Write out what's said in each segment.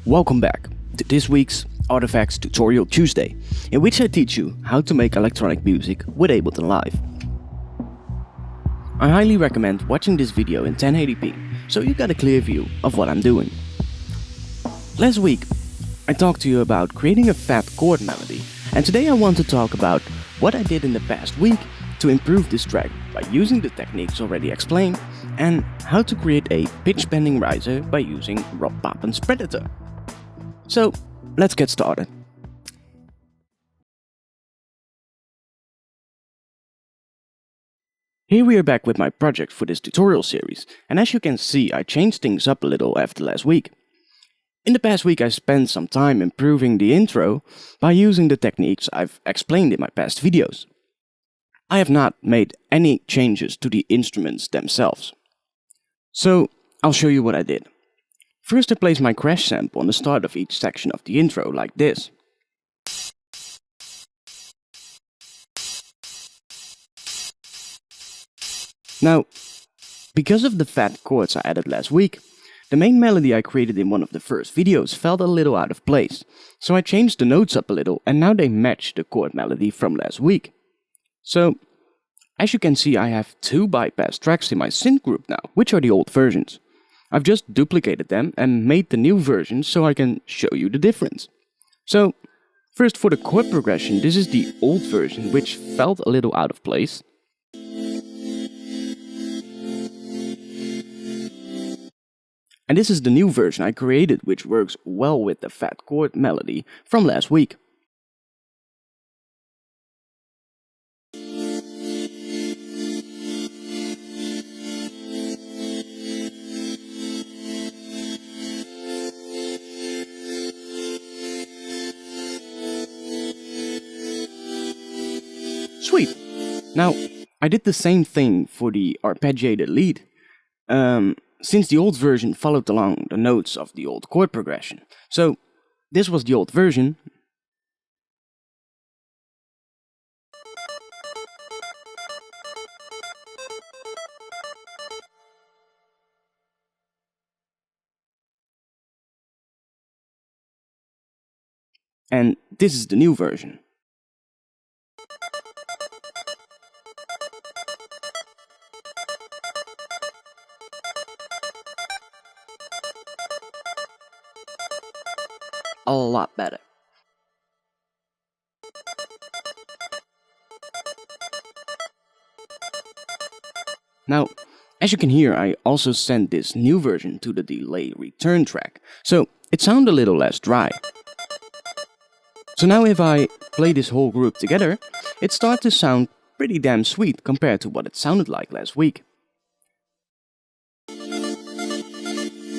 Welcome back to this week's ARTFX Tutorial Tuesday, in which I teach you how to make electronic music with Ableton Live. I highly recommend watching this video in 1080p, so you got a clear view of what I'm doing. Last week, I talked to you about creating a fat chord melody, and today I want to talk about what I did in the past week to improve this track by using the techniques already explained, and how to create a pitch bending riser by using Rob Pappen's Predator. So, let's get started. Here we are back with my project for this tutorial series, and as you can see, I changed things up a little after last week. In the past week I spent some time improving the intro by using the techniques I've explained in my past videos. I have not made any changes to the instruments themselves. So, I'll show you what I did. First I placed my crash sample on the start of each section of the intro, like this. Now, because of the fat chords I added last week, the main melody I created in one of the first videos felt a little out of place, so I changed the notes up a little and now they match the chord melody from last week. So, as you can see, I have two bypass tracks in my synth group now, which are the old versions. I've just duplicated them and made the new version so I can show you the difference. So, first for the chord progression, this is the old version which felt a little out of place. And this is the new version I created, which works well with the fat chord melody from last week. Sweet! Now, I did the same thing for the arpeggiated lead, since the old version followed along the notes of the old chord progression. So, this was the old version. And this is the new version. A lot better. Now, as you can hear, I also sent this new version to the delay return track, so it sounded a little less dry. So now if I play this whole group together, it starts to sound pretty damn sweet compared to what it sounded like last week.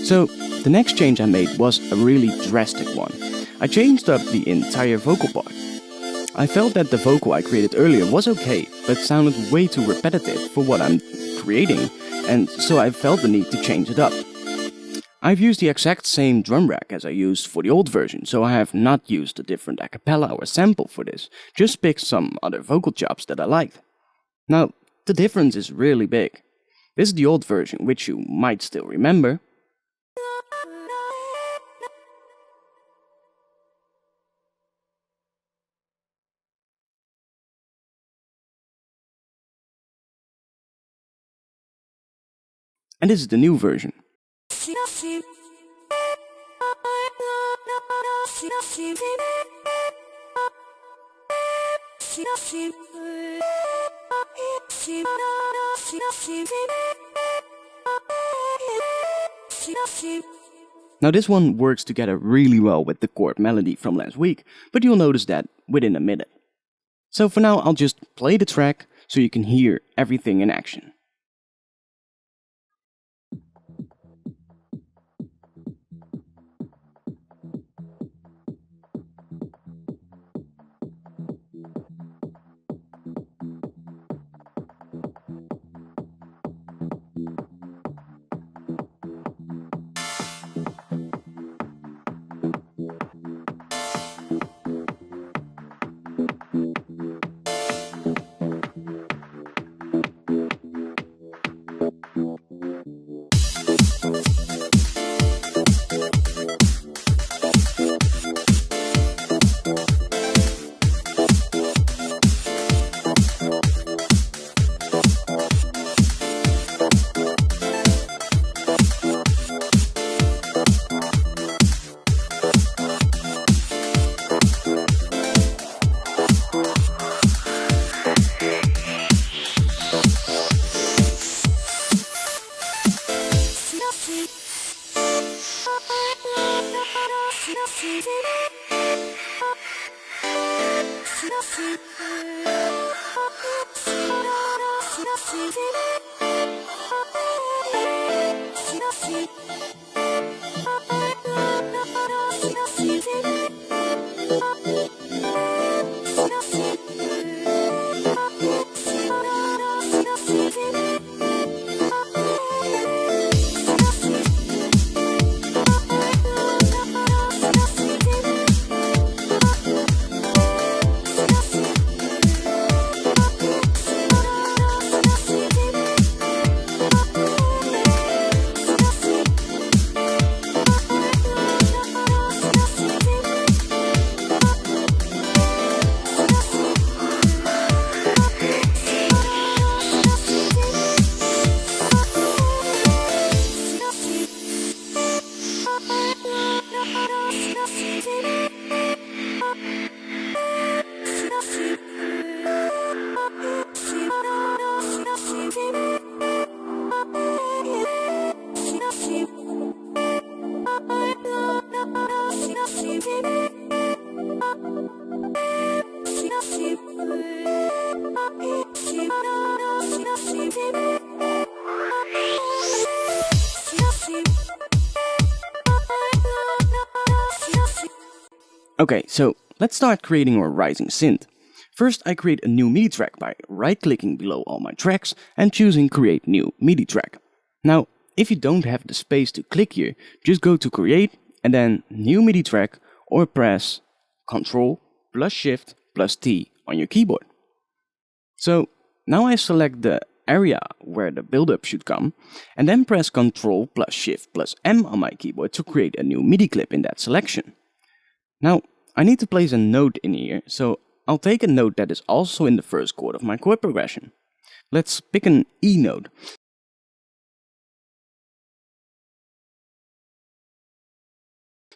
So, the next change I made was a really drastic one. I changed up the entire vocal part. I felt that the vocal I created earlier was okay, but sounded way too repetitive for what I'm creating, and so I felt the need to change it up. I've used the exact same drum rack as I used for the old version, so I have not used a different a cappella or sample for this, just picked some other vocal chops that I liked. Now, the difference is really big. This is the old version, which you might still remember. And this is the new version. Now this one works together really well with the chord melody from last week, but you'll notice that within a minute. So for now I'll just play the track so you can hear everything in action. Okay, so let's start creating our rising synth. First, I create a new MIDI track by right-clicking below all my tracks and choosing Create New MIDI Track. Now, if you don't have the space to click here, just go to Create and then New MIDI Track or press Ctrl plus Shift plus T on your keyboard. So now I select the area where the build-up should come and then press Ctrl plus Shift plus M on my keyboard to create a new MIDI clip in that selection. Now, I need to place a note in here, so I'll take a note that is also in the first chord of my chord progression. Let's pick an E note.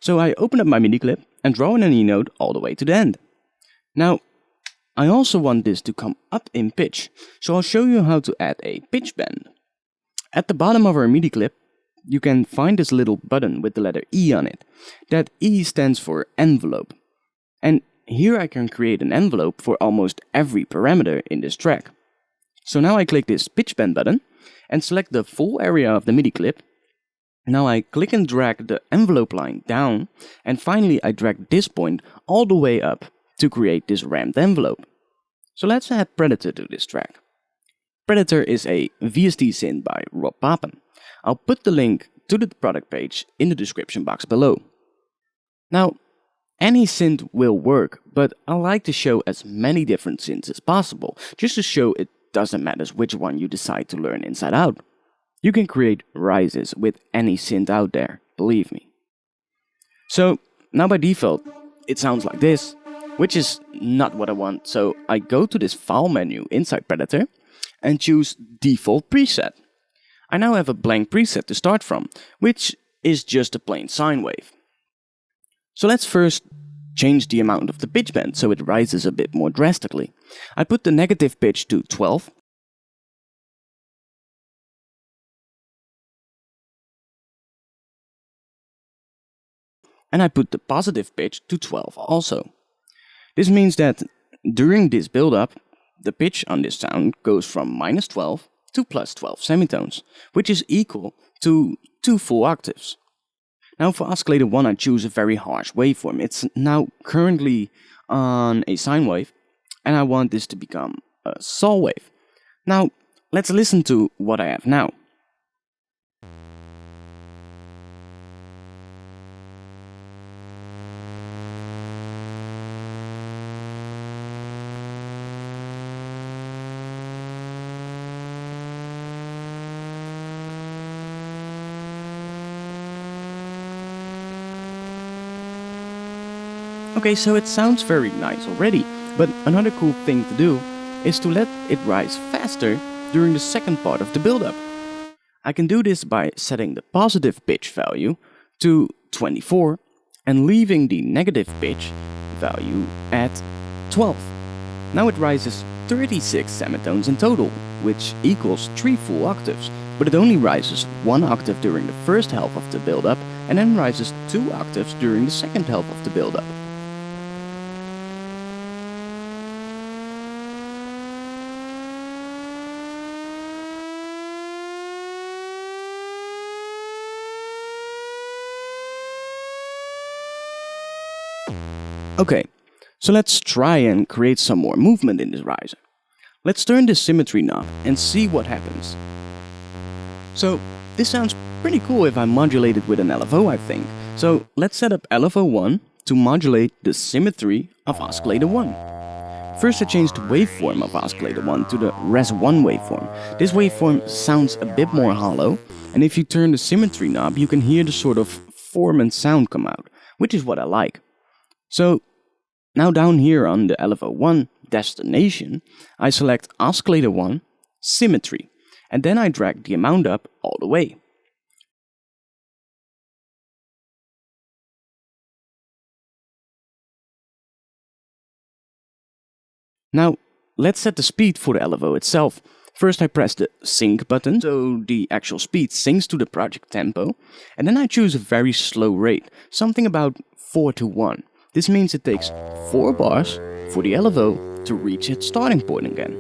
So I open up my MIDI clip and draw in an E note all the way to the end. Now, I also want this to come up in pitch, so I'll show you how to add a pitch bend. At the bottom of our MIDI clip, you can find this little button with the letter E on it. That E stands for envelope. And here I can create an envelope for almost every parameter in this track. So now I click this pitch bend button and select the full area of the MIDI clip. Now I click and drag the envelope line down, and finally I drag this point all the way up to create this ramped envelope. So let's add Predator to this track. Predator is a VST synth by Rob Papen. I'll put the link to the product page in the description box below. Now, any synth will work, but I like to show as many different synths as possible, just to show it doesn't matter which one you decide to learn inside out. You can create rises with any synth out there, believe me. So, now by default, it sounds like this, which is not what I want, so I go to this file menu inside Predator and choose Default Preset. I now have a blank preset to start from, which is just a plain sine wave. So let's first change the amount of the pitch bend so it rises a bit more drastically. I put the negative pitch to 12. And I put the positive pitch to 12 also. This means that during this build-up, the pitch on this sound goes from -12 to +12 semitones, which is equal to 2 full octaves. Now for oscillator 1 I choose a very harsh waveform. It's now currently on a sine wave, and I want this to become a sol wave. Now let's listen to what I have now. Okay, so it sounds very nice already, but another cool thing to do is to let it rise faster during the second part of the build-up. I can do this by setting the positive pitch value to 24 and leaving the negative pitch value at 12. Now it rises 36 semitones in total, which equals 3 full octaves, but it only rises 1 octave during the first half of the build-up and then rises 2 octaves during the second half of the build-up. Okay, so let's try and create some more movement in this riser. Let's turn the symmetry knob and see what happens. So this sounds pretty cool if I modulate it with an LFO, I think. So let's set up LFO 1 to modulate the symmetry of oscillator 1. First I changed the waveform of oscillator 1 to the res 1 waveform. This waveform sounds a bit more hollow, and if you turn the symmetry knob you can hear the sort of form and sound come out, which is what I like. So now down here on the LFO 1 destination, I select oscillator 1 symmetry, and then I drag the amount up all the way. Now, let's set the speed for the LFO itself. First I press the sync button, so the actual speed syncs to the project tempo, and then I choose a very slow rate, something about 4:1. This means it takes 4 bars for the LFO to reach its starting point again.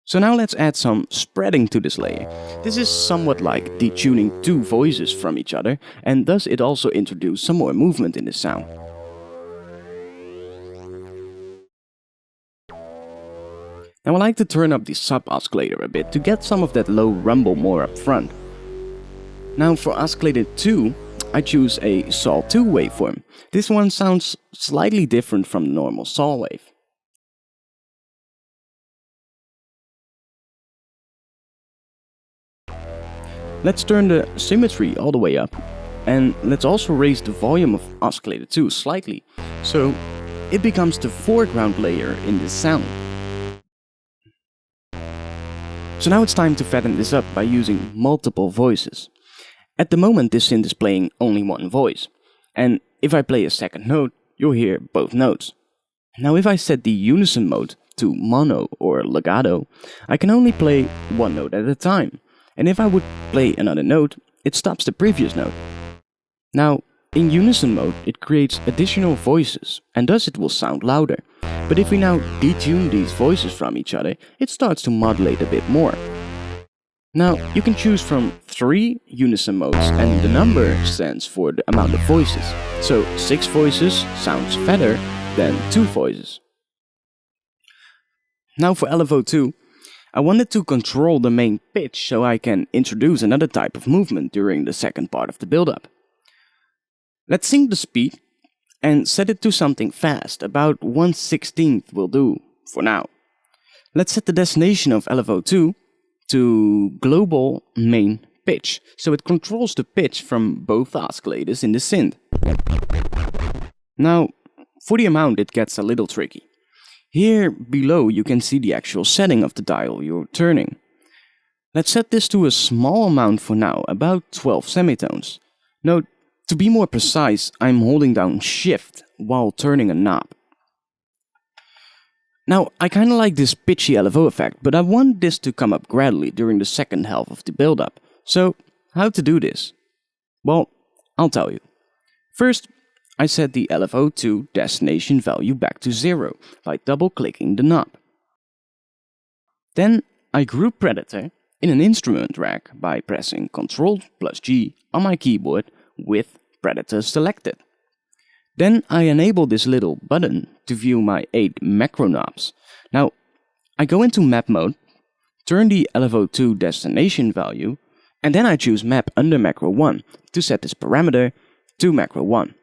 So now let's add some spreading to this layer. This is somewhat like detuning two voices from each other, and thus it also introduced some more movement in the sound. Now I like to turn up the sub oscillator a bit to get some of that low rumble more up front. Now for oscillator 2, I choose a saw 2 waveform. This one sounds slightly different from the normal saw wave. Let's turn the symmetry all the way up, and let's also raise the volume of oscillator 2 slightly, so it becomes the foreground layer in this sound. So now it's time to fatten this up by using multiple voices. At the moment this synth is playing only one voice, and if I play a second note, you'll hear both notes. Now if I set the unison mode to mono or legato, I can only play one note at a time. And if I would play another note, it stops the previous note. Now, in unison mode, it creates additional voices, and thus it will sound louder. But if we now detune these voices from each other, it starts to modulate a bit more. Now, you can choose from 3 unison modes, and the number stands for the amount of voices. So 6 voices sounds fatter than 2 voices. Now for LFO 2, I wanted to control the main pitch so I can introduce another type of movement during the second part of the build-up. Let's sync the speed and set it to something fast, about 1/16 will do for now. Let's set the destination of LFO 2 to global main pitch, so it controls the pitch from both oscillators in the synth. Now, for the amount it gets a little tricky. Here below you can see the actual setting of the dial you're turning. Let's set this to a small amount for now, about 12 semitones. Note, to be more precise, I'm holding down Shift while turning a knob. Now, I kinda like this pitchy LFO effect, but I want this to come up gradually during the second half of the build-up. So, how to do this? Well, I'll tell you. First, I set the LFO 2 destination value back to 0 by double-clicking the knob. Then I group Predator in an instrument rack by pressing Ctrl+G on my keyboard with Predator selected. Then I enable this little button to view my 8 macro knobs. Now, I go into map mode, turn the LFO 2 destination value, and then I choose map under macro 1 to set this parameter to macro 1.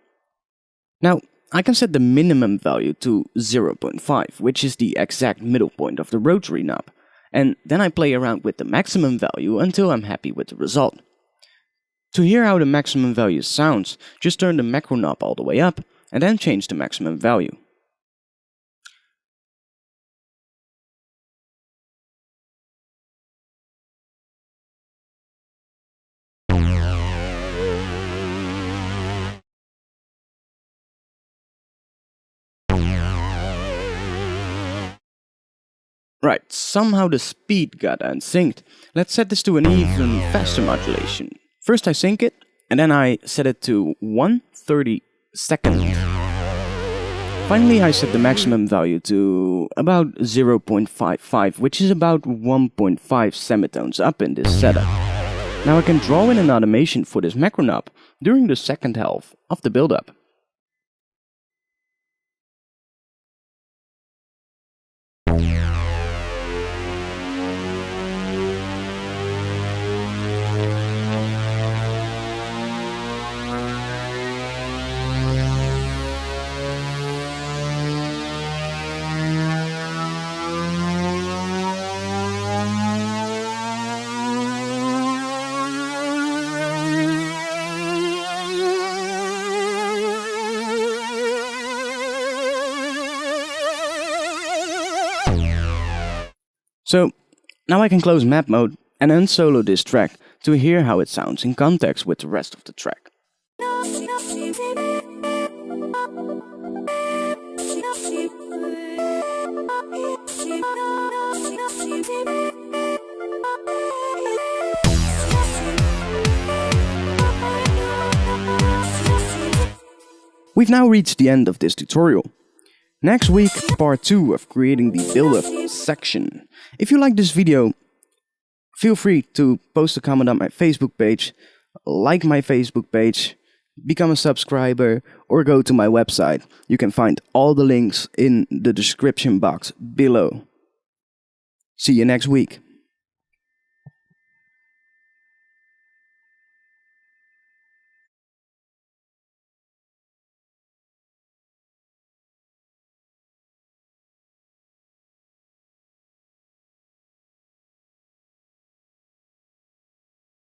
Now, I can set the minimum value to 0.5, which is the exact middle point of the rotary knob, and then I play around with the maximum value until I'm happy with the result. To hear how the maximum value sounds, just turn the macro knob all the way up, and then change the maximum value. Right, somehow the speed got unsynced. Let's set this to an even faster modulation. First I sync it, and then I set it to 1/30 second. Finally, I set the maximum value to about 0.55, which is about 1.5 semitones up in this setup. Now I can draw in an automation for this macro knob during the second half of the build-up. So, now I can close map mode and unsolo this track to hear how it sounds in context with the rest of the track. We've now reached the end of this tutorial. Next week, part 2 of creating the build-up section. If you like this video, feel free to post a comment on my Facebook page, like my Facebook page, become a subscriber, or go to my website. You can find all the links in the description box below. See you next week.